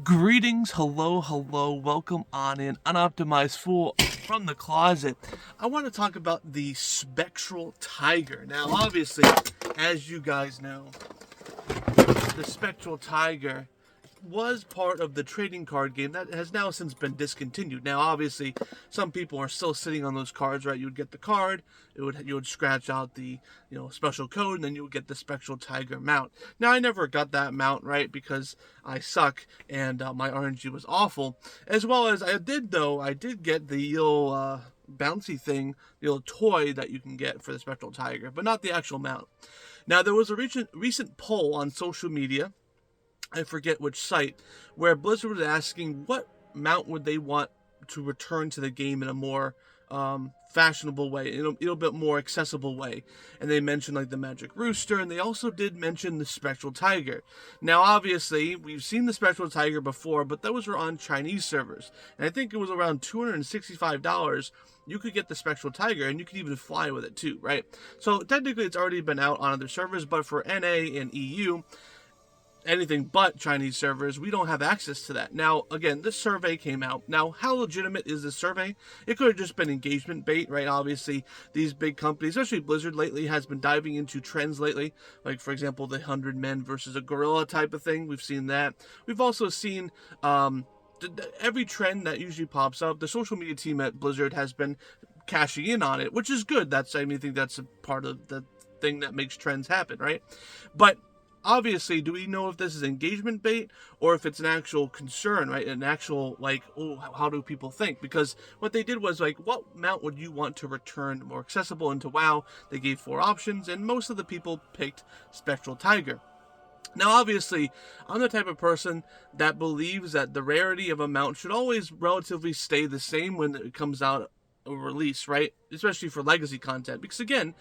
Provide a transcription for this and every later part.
Greetings, hello, welcome on in, Unoptimized Fool from the closet. I want to talk about the Spectral Tiger. Now, obviously, as you guys know, the Spectral Tiger was part of the trading card game that has now since been discontinued. Now, obviously, some people are still sitting on those cards, right? You would get the card, you would scratch out the special code, and then you would get the Spectral Tiger mount. Now, I never got that mount, right, because I suck and my RNG was awful. As well as I did get the little bouncy thing, the little toy that you can get for the Spectral Tiger, but not the actual mount. Now, there was a recent poll on social media, I forget which site, where Blizzard was asking what mount would they want to return to the game in a more fashionable way, in a little bit more accessible way. And they mentioned like the Magic Rooster, and they also did mention the Spectral Tiger. Now, obviously, we've seen the Spectral Tiger before, but those were on Chinese servers. And I think it was around $265. You could get the Spectral Tiger, and you could even fly with it too, right? So technically, it's already been out on other servers, but for NA and EU, anything but Chinese servers, we don't have access to that. Now, again, this survey came out. Now, how legitimate is this survey? It could have just been engagement bait, right? Obviously, these big companies, especially Blizzard lately, has been diving into trends lately. Like, for example, the 100 men versus a gorilla type of thing. We've seen that. We've also seen every trend that usually pops up. The social media team at Blizzard has been cashing in on it, which is good. I think that's a part of the thing that makes trends happen, right? But obviously, do we know if this is engagement bait or if it's an actual concern, right? An actual, like, oh, how do people think? Because what they did was, like, what mount would you want to return more accessible into WoW? They gave 4 options, and most of the people picked Spectral Tiger. Now, obviously, I'm the type of person that believes that the rarity of a mount should always relatively stay the same when it comes out a release, right? Especially for legacy content. Because, again,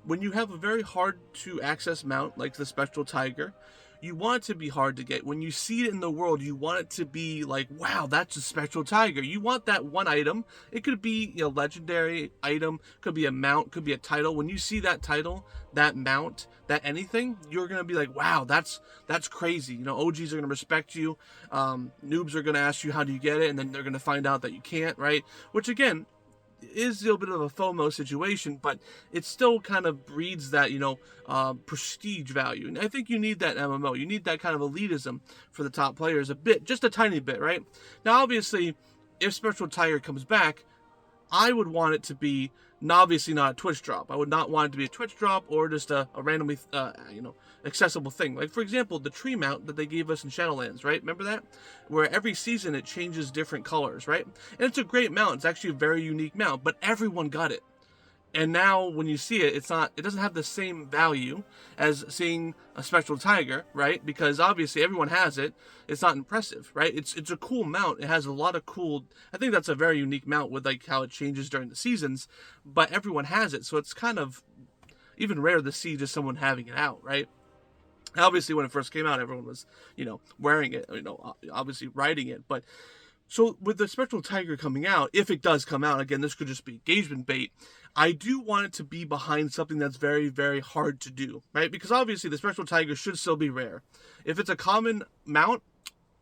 when you have a very hard to access mount like the Spectral Tiger, you want it to be hard to get. When you see it in the world, you want it to be like, wow, that's a Spectral Tiger. You want that one item. It could be a legendary item, could be a mount, could be a title. When you see that title, that mount, that anything, you're gonna be like, wow, that's crazy. OGs are gonna respect you. Noobs are gonna ask you how do you get it, and then they're gonna find out that you can't, right? Which again, is a little bit of a FOMO situation, but it still kind of breeds that, prestige value. And I think you need that MMO. You need that kind of elitism for the top players a bit, just a tiny bit, right? Now, obviously, if Spectral Tiger comes back, I would want it to be obviously not a Twitch drop. I would not want it to be a Twitch drop or just a randomly, accessible thing. Like, for example, the tree mount that they gave us in Shadowlands, right? Remember that? Where every season it changes different colors, right? And it's a great mount. It's actually a very unique mount, but everyone got it. And now when you see it, it doesn't have the same value as seeing a Spectral Tiger, right? Because obviously everyone has it. It's not impressive, right? It's a cool mount. It has a lot of cool, I think that's a very unique mount with like how it changes during the seasons, but everyone has it. So it's kind of even rare to see just someone having it out, right? Obviously when it first came out, everyone was, wearing it, obviously riding it, but so with the Spectral Tiger coming out, if it does come out, again, this could just be engagement bait, I do want it to be behind something that's very, very hard to do, right? Because obviously the Spectral Tiger should still be rare. If it's a common mount,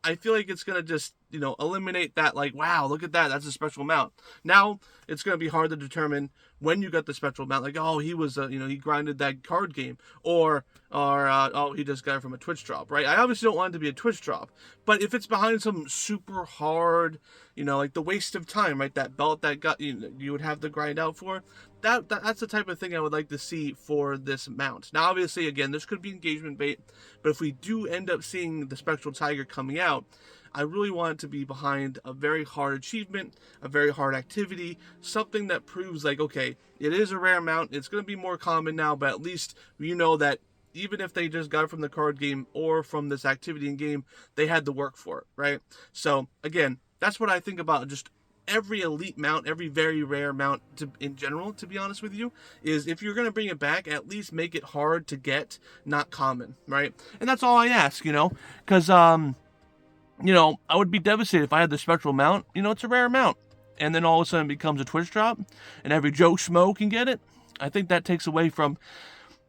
I feel like it's going to just, eliminate that, like, wow, look at that, that's a special mount. Now, it's going to be hard to determine when you got the special mount, like, oh, he was, he grinded that card game, or oh, he just got it from a Twitch drop, right? I obviously don't want it to be a Twitch drop, but if it's behind some super hard, like the Waste of Time, right, that belt that got you would have to grind out for, that's the type of thing I would like to see for this mount. Now, obviously, again, this could be engagement bait, but if we do end up seeing the Spectral Tiger coming out, I really want it to be behind a very hard achievement, a very hard activity, something that proves like, okay, it is a rare mount, it's going to be more common now, but at least you know that even if they just got it from the card game or from this activity in game, they had to work for it, right? So again, that's what I think about just every elite mount, every very rare mount in general, to be honest with you, is if you're going to bring it back, at least make it hard to get, not common, right? And that's all I ask, because, I would be devastated if I had the Spectral mount. It's a rare mount. And then all of a sudden it becomes a Twitch drop, and every Joe Schmo can get it. I think that takes away from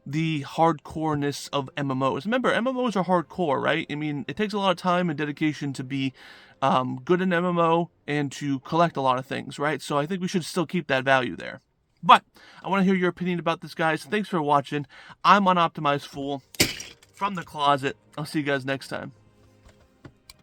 the hardcoreness of MMOs. Remember, MMOs are hardcore, right? I mean, it takes a lot of time and dedication to be good in MMO and to collect a lot of things, right? So I think we should still keep that value there. But I want to hear your opinion about this, guys. Thanks for watching. I'm Unoptimized Fool from the closet. I'll see you guys next time.